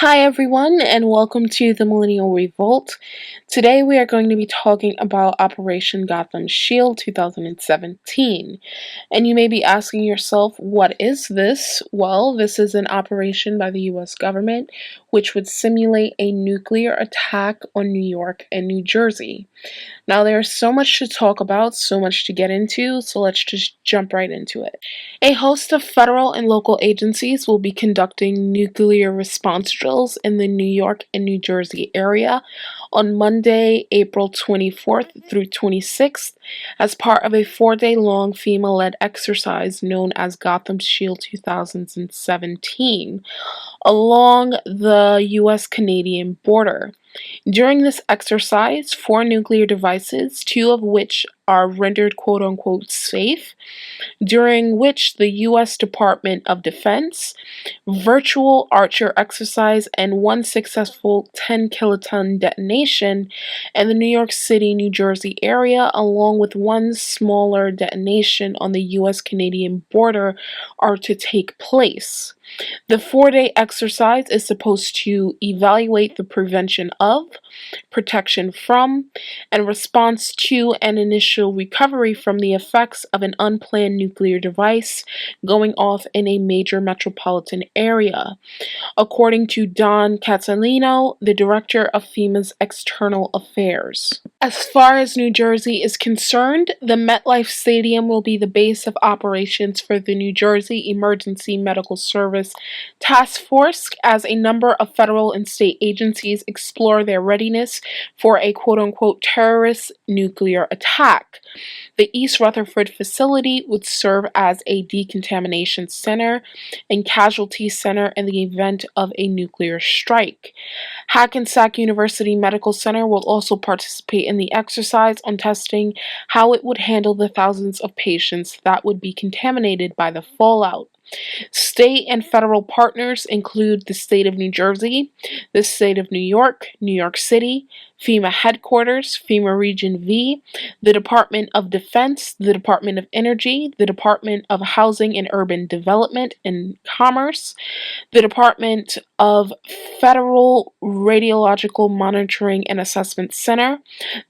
Hi everyone, and welcome to the Millennial Revolt. Today we are going to be talking about Operation Gotham Shield 2017. And you may be asking yourself, what is this? Well, this is an operation by the U.S. government which would simulate a nuclear attack on New York and New Jersey. Now, there's so much to talk about, so much to get into, so let's just jump right into it. A host of federal and local agencies will be conducting nuclear response drills in the New York and New Jersey area on Monday, April 24th through 26th, as part of a 4-day-long FEMA-led exercise known as Gotham Shield 2017 along the U.S. Canadian border. During this exercise, 4 nuclear devices, 2 of which are rendered quote-unquote safe, during which the U.S. Department of Defense, virtual Archer exercise, and 1 successful 10-kiloton detonation in the New York City, New Jersey area, along with 1 smaller detonation on the U.S. Canadian border are to take place. The 4-day exercise is supposed to evaluate the prevention of, protection from, and response to an initial recovery from the effects of an unplanned nuclear device going off in a major metropolitan area, according to Don Catalino, the director of FEMA's External Affairs. As far as New Jersey is concerned, the MetLife Stadium will be the base of operations for the New Jersey Emergency Medical Service Task Force as a number of federal and state agencies explore their readiness for a quote-unquote terrorist nuclear attack. The East Rutherford facility would serve as a decontamination center and casualty center in the event of a nuclear strike. Hackensack University Medical Center will also participate in the exercise on testing how it would handle the thousands of patients that would be contaminated by the fallout. State and federal partners include the state of New Jersey, the state of New York City, FEMA headquarters, FEMA Region V, the Department of Defense, the Department of Energy, the Department of Housing and Urban Development and Commerce, the Department of Federal Radiological Monitoring and Assessment Center,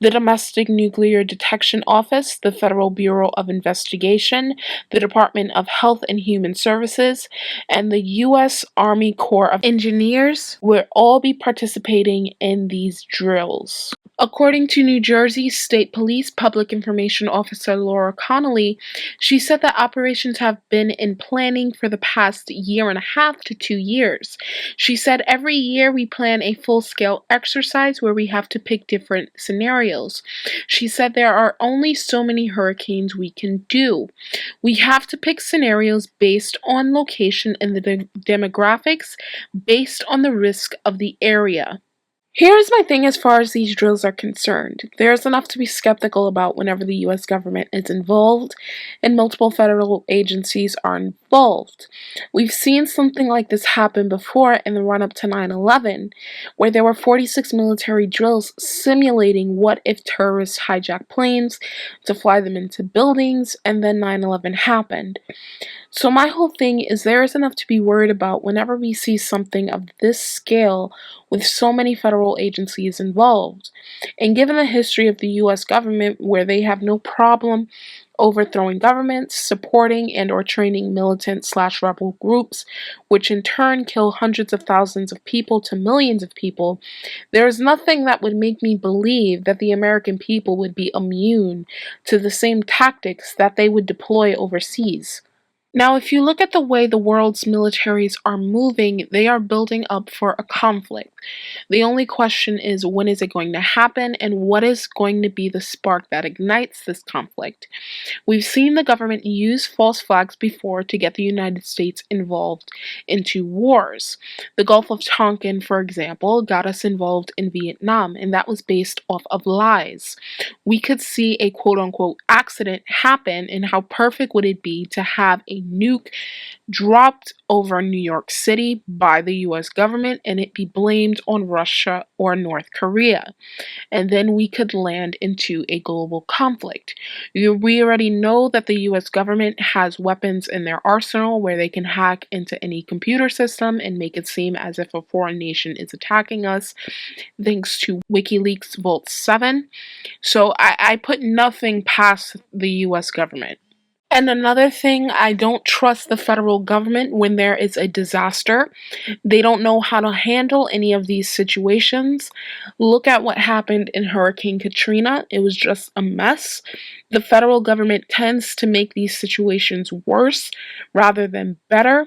the Domestic Nuclear Detection Office, the Federal Bureau of Investigation, the Department of Health and Human Services, and the U.S. Army Corps of Engineers will all be participating in these drills. According to New Jersey State Police Public Information Officer Laura Connolly, she said that operations have been in planning for the past 1.5 to 2 years. She said every year we plan a full-scale exercise where we have to pick different scenarios. She said there are only so many hurricanes we can do. We have to pick scenarios based on location and the demographics, based on the risk of the area. Here's my thing as far as these drills are concerned. There's enough to be skeptical about whenever the U.S. government is involved and multiple federal agencies are involved. We've seen something like this happen before in the run-up to 9/11, where there were 46 military drills simulating what if terrorists hijacked planes to fly them into buildings, and then 9/11 happened. So my whole thing is there is enough to be worried about whenever we see something of this scale with so many federal agencies involved. And given the history of the U.S. government, where they have no problem overthrowing governments, supporting and or training militant/rebel groups, which in turn kill hundreds of thousands of people to millions of people, there is nothing that would make me believe that the American people would be immune to the same tactics that they would deploy overseas. Now, if you look at the way the world's militaries are moving, they are building up for a conflict. The only question is, when is it going to happen, and what is going to be the spark that ignites this conflict? We've seen the government use false flags before to get the United States involved into wars. The Gulf of Tonkin, for example, got us involved in Vietnam, and that was based off of lies. We could see a quote-unquote accident happen, and how perfect would it be to have a nuke dropped over New York City by the US government and it be blamed on Russia or North Korea. And then we could land into a global conflict. We already know that the US government has weapons in their arsenal where they can hack into any computer system and make it seem as if a foreign nation is attacking us, thanks to WikiLeaks Vault 7. So I put nothing past the US government. And another thing, I don't trust the federal government when there is a disaster. They don't know how to handle any of these situations. Look at what happened in Hurricane Katrina. It was just a mess. The federal government tends to make these situations worse rather than better.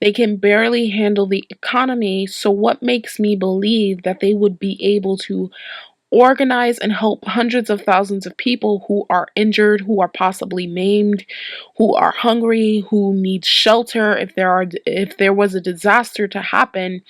They can barely handle the economy, so what makes me believe that they would be able to organize and help hundreds of thousands of people who are injured, who are possibly maimed, who are hungry, who need shelter if there was a disaster to happen.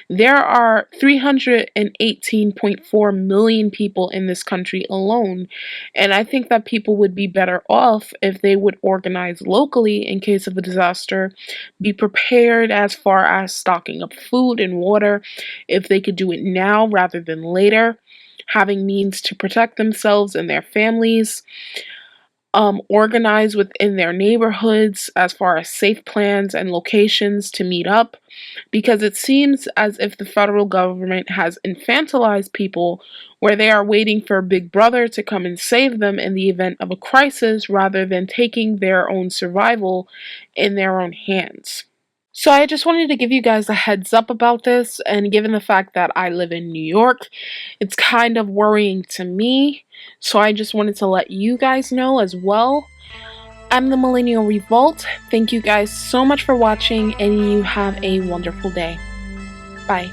There are 318.4 million people in this country alone, and I think that people would be better off if they would organize locally in case of a disaster, be prepared as far as stocking up food and water if they could do it now rather than later, having means to protect themselves and their families, organize within their neighborhoods as far as safe plans and locations to meet up, because it seems as if the federal government has infantilized people where they are waiting for Big Brother to come and save them in the event of a crisis rather than taking their own survival in their own hands. So I just wanted to give you guys a heads up about this, and given the fact that I live in New York, it's kind of worrying to me, so I just wanted to let you guys know as well. I'm the Millennial Revolt. Thank you guys so much for watching, and you have a wonderful day. Bye.